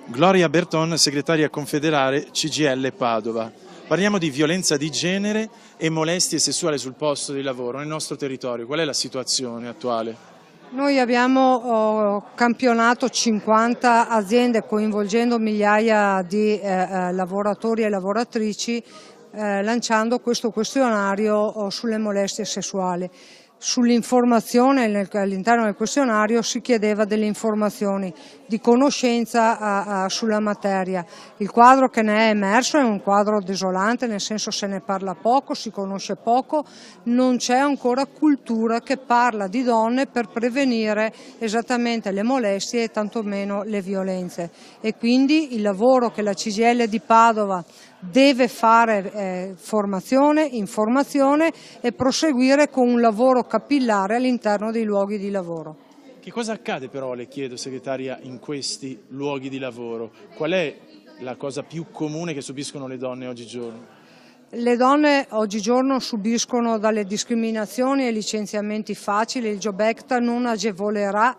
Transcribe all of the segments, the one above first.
Gloria Berton, segretaria confederale CGIL Padova. Parliamo di violenza di genere e molestie sessuali sul posto di lavoro nel nostro territorio. Qual è la situazione attuale? Noi abbiamo campionato 50 aziende coinvolgendo migliaia di lavoratori e lavoratrici lanciando questo questionario sulle molestie sessuali. Sull'informazione all'interno del questionario si chiedeva delle informazioni di conoscenza sulla materia. Il quadro che ne è emerso è un quadro desolante, nel senso se ne parla poco, si conosce poco, non c'è ancora cultura che parla di donne per prevenire esattamente le molestie e tantomeno le violenze. E quindi il lavoro che la CGIL di Padova deve fare formazione, informazione e proseguire con un lavoro capillare all'interno dei luoghi di lavoro. Che cosa accade però, le chiedo segretaria, in questi luoghi di lavoro? Qual è la cosa più comune che subiscono le donne oggigiorno? Le donne oggigiorno subiscono dalle discriminazioni e licenziamenti facili. Il Job Act non agevolerà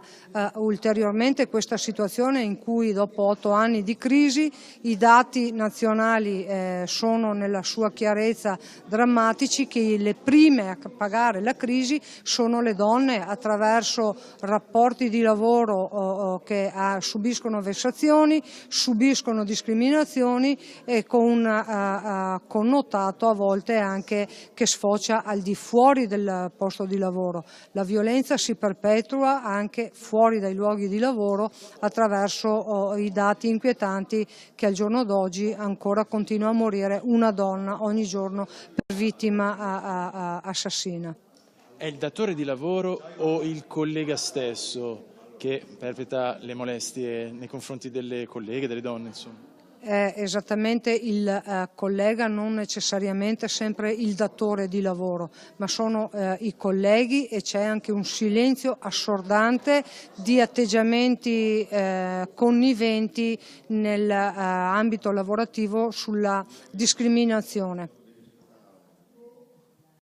ulteriormente questa situazione in cui dopo 8 anni di crisi i dati nazionali sono nella sua chiarezza drammatici, che le prime a pagare la crisi sono le donne attraverso rapporti di lavoro che subiscono vessazioni, subiscono discriminazioni e con un connotato a volte anche che sfocia al di fuori del posto di lavoro. La violenza si perpetua anche fuori dai luoghi di lavoro attraverso i dati inquietanti che al giorno d'oggi ancora continua a morire una donna ogni giorno per vittima assassina. È il datore di lavoro o il collega stesso che perpetra le molestie nei confronti delle colleghe, delle donne, insomma? È esattamente il collega, non necessariamente sempre il datore di lavoro, ma sono i colleghi, e c'è anche un silenzio assordante di atteggiamenti conniventi nell'ambito lavorativo sulla discriminazione.